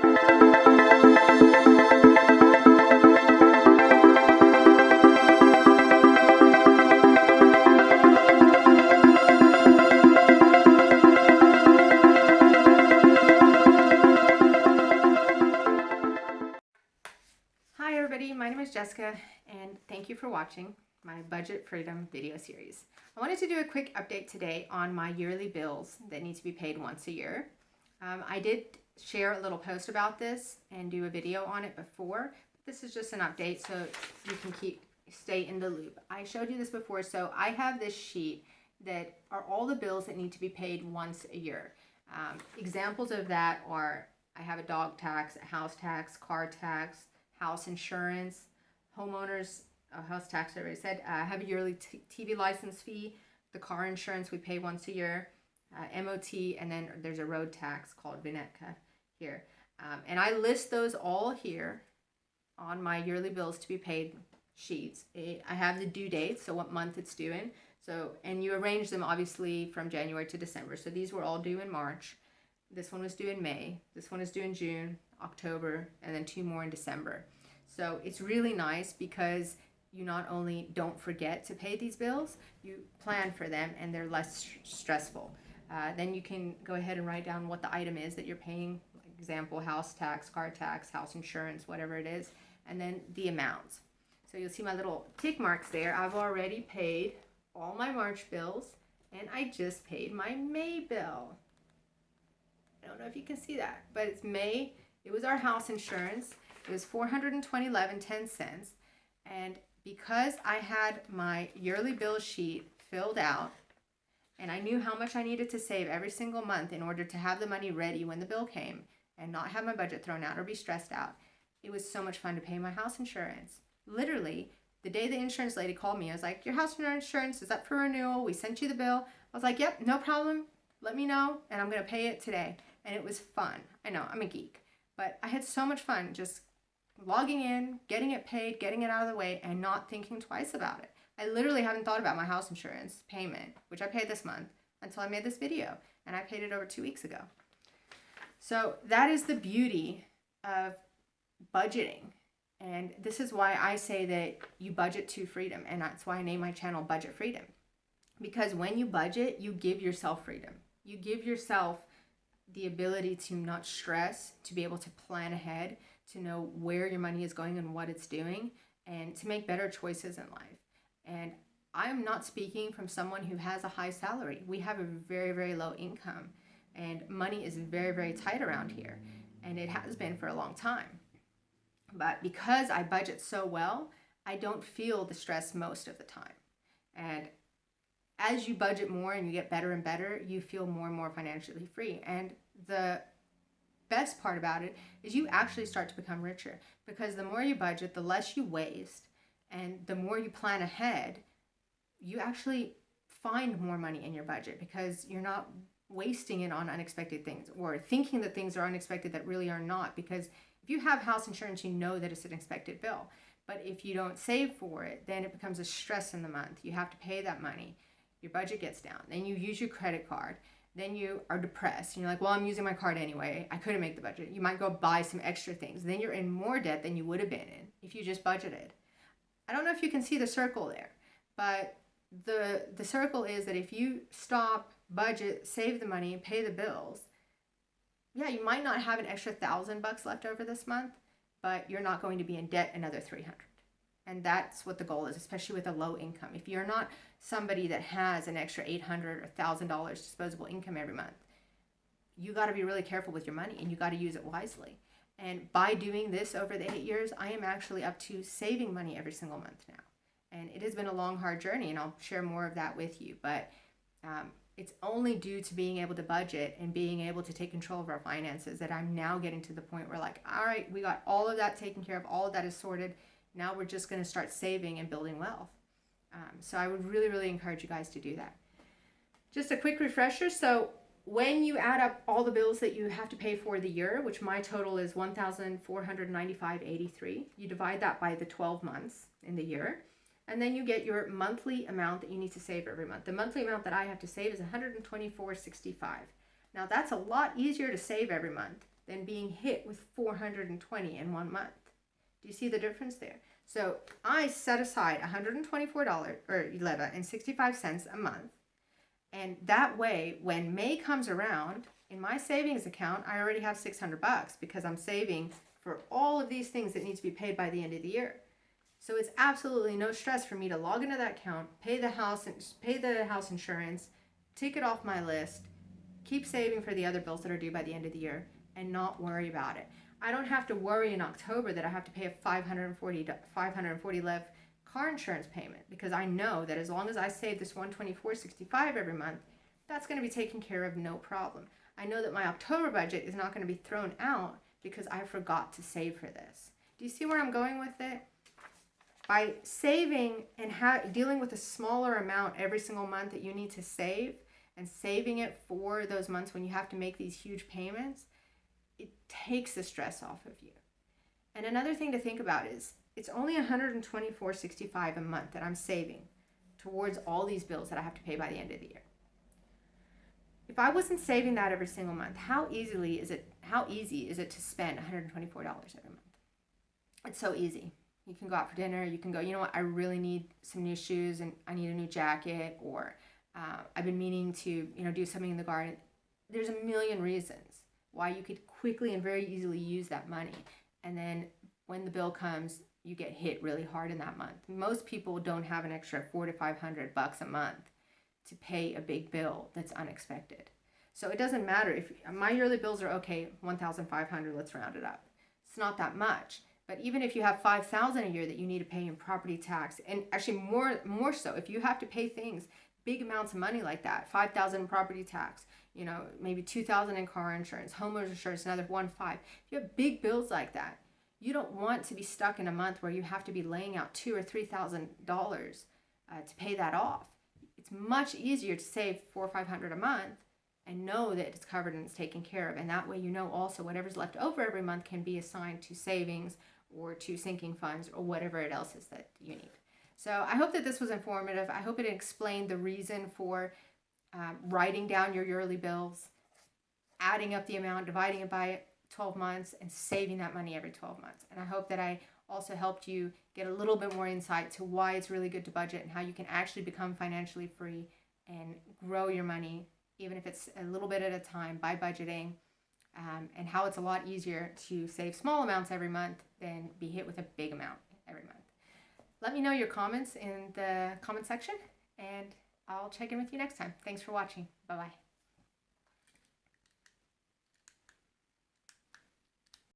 Hi everybody, my name is Jessica and thank you for watching my Budget Freedom video series. I wanted to do a quick update today on my yearly bills that need to be paid once a year. I did share a little post about this and do a video on it before. This is just an update so you can stay in the loop. I showed you this before, so I have this sheet that are all the bills that need to be paid once a year. Examples of that are I have a dog tax, a house tax, car tax, house insurance, homeowners, house tax, I already said. I have a yearly TV license fee, the car insurance we pay once a year, MOT, and then there's a road tax called Vinetka here. And I list those all here on my yearly bills to be paid sheets. I have the due date, so what month it's due in. So, and you arrange them obviously from January to December. So these were all due in March. This one was due in May. This one is due in June, October, and then 2 more in December. So it's really nice because you not only don't forget to pay these bills, you plan for them and they're less stressful. Then you can go ahead and write down what the item is that you're paying, like example, house tax, car tax, house insurance, whatever it is, and then the amounts. So you'll see my little tick marks there. I've already paid all my March bills and I just paid my May bill. I don't know if you can see that, but it's May. It was our house insurance. It was $420.10, and because I had my yearly bill sheet filled out and I knew how much I needed to save every single month in order to have the money ready when the bill came and not have my budget thrown out or be stressed out, it was so much fun to pay my house insurance. Literally, the day the insurance lady called me, I was like, your house insurance is up for renewal. We sent you the bill. I was like, yep, no problem. Let me know, and I'm going to pay it today. And it was fun. I know, I'm a geek. But I had so much fun just logging in, getting it paid, getting it out of the way, and not thinking twice about it. I literally haven't thought about my house insurance payment, which I paid this month, until I made this video. And I paid it over 2 weeks ago. So that is the beauty of budgeting. And this is why I say that you budget to freedom. And that's why I name my channel Budget Freedom. Because when you budget, you give yourself freedom. You give yourself the ability to not stress, to be able to plan ahead, to know where your money is going and what it's doing, and to make better choices in life. And I'm not speaking from someone who has a high salary. We have a very, very low income, and money is very, very tight around here, and it has been for a long time. But because I budget so well, I don't feel the stress most of the time. And as you budget more and you get better and better, you feel more and more financially free. And the best part about it is you actually start to become richer, because the more you budget, the less you waste, and the more you plan ahead, you actually find more money in your budget because you're not wasting it on unexpected things or thinking that things are unexpected that really are not. Because if you have house insurance, you know that it's an expected bill. But if you don't save for it, then it becomes a stress in the month. You have to pay that money. Your budget gets down. Then you use your credit card. Then you are depressed. And you're like, well, I'm using my card anyway. I couldn't make the budget. You might go buy some extra things. Then you're in more debt than you would have been in if you just budgeted. I don't know if you can see the circle there, but the circle is that if you stop, budget, save the money, and pay the bills, yeah, you might not have an extra $1,000 left over this month, but you're not going to be in debt another $300. And that's what the goal is, especially with a low income. If you're not somebody that has an extra $800 or $1,000 disposable income every month, you got to be really careful with your money and you got to use it wisely. And by doing this over the 8 years, I am actually up to saving money every single month now. And it has been a long, hard journey, and I'll share more of that with you. But it's only due to being able to budget and being able to take control of our finances that I'm now getting to the point where, like, all right, we got all of that taken care of, all of that is sorted. Now we're just going to start saving and building wealth. So I would really, really encourage you guys to do that. Just a quick refresher. So when you add up all the bills that you have to pay for the year, which my total is $1,495.83, you divide that by the 12 months in the year, and then you get your monthly amount that you need to save every month. The monthly amount that I have to save is $124.65. Now that's a lot easier to save every month than being hit with 420 in 1 month. Do you see the difference there? So I set aside $124 or $11.65 a month. And that way, when May comes around, in my savings account, I already have $600 because I'm saving for all of these things that need to be paid by the end of the year. So it's absolutely no stress for me to log into that account, pay the house insurance, take it off my list, keep saving for the other bills that are due by the end of the year, and not worry about it. I don't have to worry in October that I have to pay a $540 left car insurance payment, because I know that as long as I save this $124.65 every month, that's going to be taken care of, no problem. I know that my October budget is not going to be thrown out because I forgot to save for this. Do you see where I'm going with it? By saving and dealing with a smaller amount every single month that you need to save, and saving it for those months when you have to make these huge payments, it takes the stress off of you. And another thing to think about is it's only $124.65 a month that I'm saving towards all these bills that I have to pay by the end of the year. If I wasn't saving that every single month, how easy is it to spend $124 every month? It's so easy. You can go out for dinner. You can go, you know what, I really need some new shoes and I need a new jacket, or I've been meaning to, do something in the garden. There's a million reasons why you could quickly and very easily use that money. And then when the bill comes, you get hit really hard in that month. Most people don't have an extra $400 to $500 a month to pay a big bill that's unexpected. So it doesn't matter if my yearly bills are okay, $1,500, let's round it up. It's not that much. But even if you have $5,000 a year that you need to pay in property tax, and actually more so, if you have to pay things, big amounts of money like that, $5,000 in property tax, maybe $2,000 in car insurance, homeowners insurance, another $1,500. If you have big bills like that, you don't want to be stuck in a month where you have to be laying out $2,000 or $3,000 to pay that off. It's much easier to save $400 or $500 a month and know that it's covered and it's taken care of. And that way, also whatever's left over every month can be assigned to savings or to sinking funds or whatever it else is that you need. So I hope that this was informative. I hope it explained the reason for writing down your yearly bills, adding up the amount, dividing it by 12 months, and saving that money every 12 months. And I hope that I also helped you get a little bit more insight to why it's really good to budget and how you can actually become financially free and grow your money, even if it's a little bit at a time, by budgeting. And how it's a lot easier to save small amounts every month than be hit with a big amount every month. Let me know your comments in the comment section, and I'll check in with you next time. Thanks for watching. Bye-bye.